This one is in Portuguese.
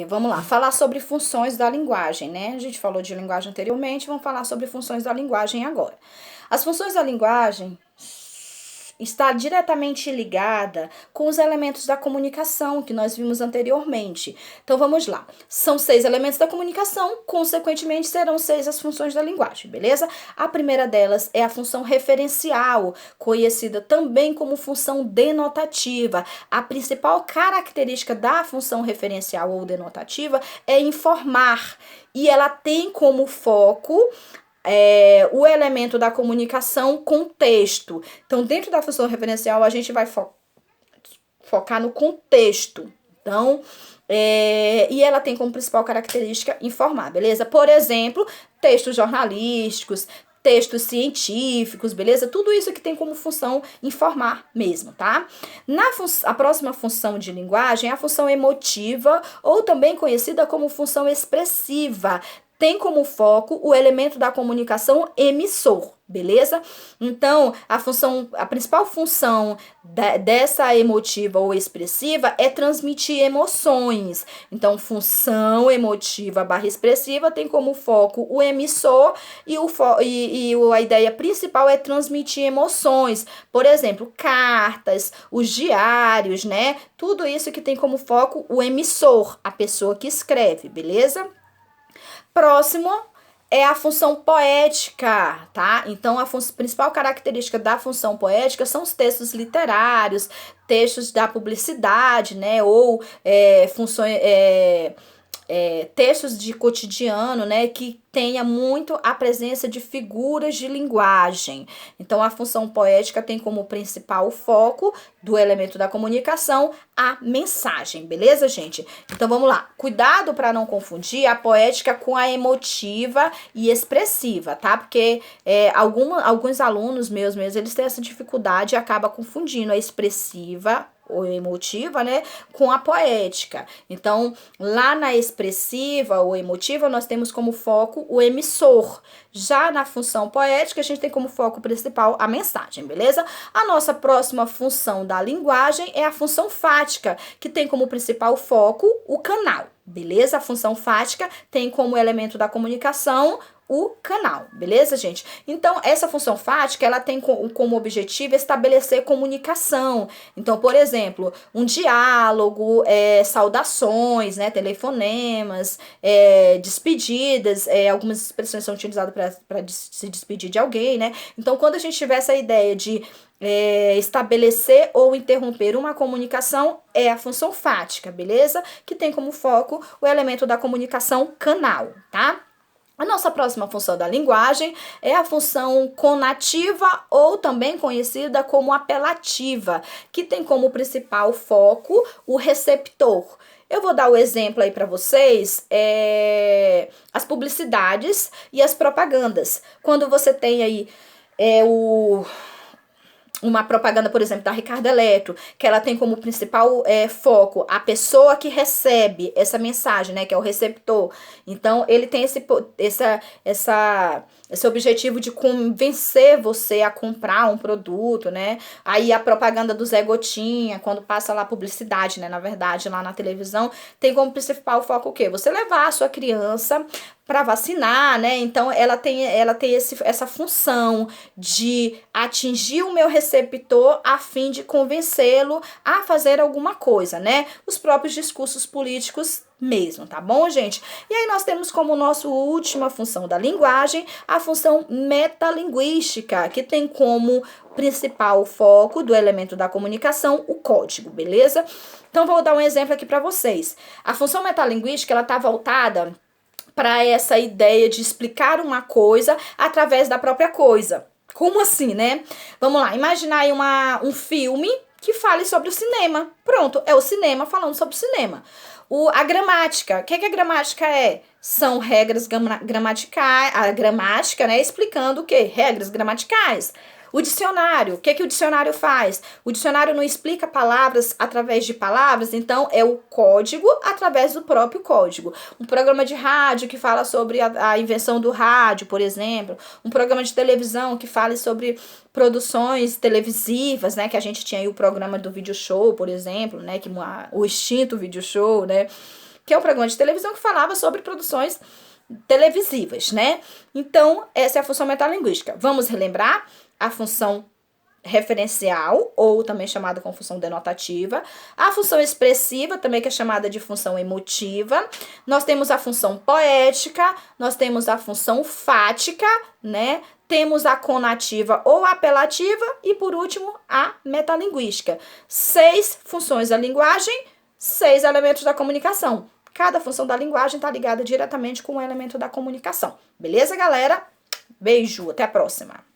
Vamos lá, falar sobre funções da linguagem, né? A gente falou de linguagem anteriormente, vamos falar sobre funções da linguagem agora. As funções da linguagem está diretamente ligada com os elementos da comunicação que nós vimos anteriormente. Então vamos lá. São 6 elementos da comunicação, consequentemente serão 6 as funções da linguagem, beleza? A primeira delas é a função referencial, conhecida também como função denotativa. A principal característica da função referencial ou denotativa é informar, e ela tem como foco o elemento da comunicação contexto. Então, dentro da função referencial, a gente vai focar no contexto. Então, e ela tem como principal característica informar, beleza? Por exemplo, textos jornalísticos, textos científicos, beleza? Tudo isso que tem como função informar mesmo, tá? A próxima função de linguagem é a função emotiva, ou também conhecida como função expressiva. Tem como foco o elemento da comunicação emissor, beleza? Então, a principal função dessa emotiva ou expressiva é transmitir emoções. Então, função emotiva barra expressiva tem como foco o emissor a ideia principal é transmitir emoções. Por exemplo, cartas, os diários, né? Tudo isso que tem como foco o emissor, a pessoa que escreve, beleza? Próximo é a função poética, tá? Então, a principal característica da função poética são os textos literários, textos da publicidade, né? Ou funções, textos de cotidiano, né, que tenha muito a presença de figuras de linguagem. Então, a função poética tem como principal foco do elemento da comunicação a mensagem, beleza, gente? Então, vamos lá. Cuidado para não confundir a poética com a emotiva e expressiva, tá? Porque alguns alunos meus mesmo, eles têm essa dificuldade e acabam confundindo a expressiva ou emotiva, né, com a poética. Então, lá na expressiva ou emotiva, nós temos como foco o emissor. Já na função poética, a gente tem como foco principal a mensagem, beleza? A nossa próxima função da linguagem é a função fática, que tem como principal foco o canal, beleza? A função fática tem como elemento da comunicação o canal, beleza, gente? Então, essa função fática, ela tem como objetivo estabelecer comunicação. Então, por exemplo, um diálogo, saudações, né, telefonemas, despedidas, algumas expressões são utilizadas para se despedir de alguém, né? Então, quando a gente tiver essa ideia de estabelecer ou interromper uma comunicação, é a função fática, beleza? Que tem como foco o elemento da comunicação canal, tá? A nossa próxima função da linguagem é a função conativa, ou também conhecida como apelativa, que tem como principal foco o receptor. Eu vou dar o exemplo aí para vocês, as publicidades e as propagandas. Quando você tem aí uma propaganda, por exemplo, da Ricardo Eletro, que ela tem como principal foco a pessoa que recebe essa mensagem, né, que é o receptor. Então, ele tem esse objetivo de convencer você a comprar um produto, né? Aí a propaganda do Zé Gotinha, quando passa lá a publicidade, né, na verdade, lá na televisão, tem como principal foco o quê? Você levar a sua criança para vacinar, né? Então ela tem essa função de atingir o meu receptor a fim de convencê-lo a fazer alguma coisa, né? Os próprios discursos políticos mesmo, tá bom, gente? E aí nós temos como nossa última função da linguagem a função metalinguística, que tem como principal foco do elemento da comunicação o código, beleza? Então vou dar um exemplo aqui para vocês. A função metalinguística, ela tá voltada para essa ideia de explicar uma coisa através da própria coisa. Como assim, né? Vamos lá, imaginar aí um filme que fale sobre o cinema. Pronto, é o cinema falando sobre o cinema. A gramática, o que a gramática é? São regras gramaticais, a gramática, né, explicando o quê? Regras gramaticais. O dicionário, o que o dicionário faz? O dicionário não explica palavras através de palavras, então é o código através do próprio código. Um programa de rádio que fala sobre a invenção do rádio, por exemplo. Um programa de televisão que fale sobre produções televisivas, né? Que a gente tinha aí o programa do Video Show, por exemplo, né? O extinto Video Show, né? que é um programa de televisão que falava sobre produções televisivas, né? Então, essa é a função metalinguística. Vamos relembrar a função referencial, ou também chamada como função denotativa, a função expressiva, também que é chamada de função emotiva, nós temos a função poética, nós temos a função fática, né? Temos a conativa ou apelativa e, por último, a metalinguística. 6 funções da linguagem, 6 elementos da comunicação. Cada função da linguagem está ligada diretamente com o elemento da comunicação. Beleza, galera? Beijo, até a próxima.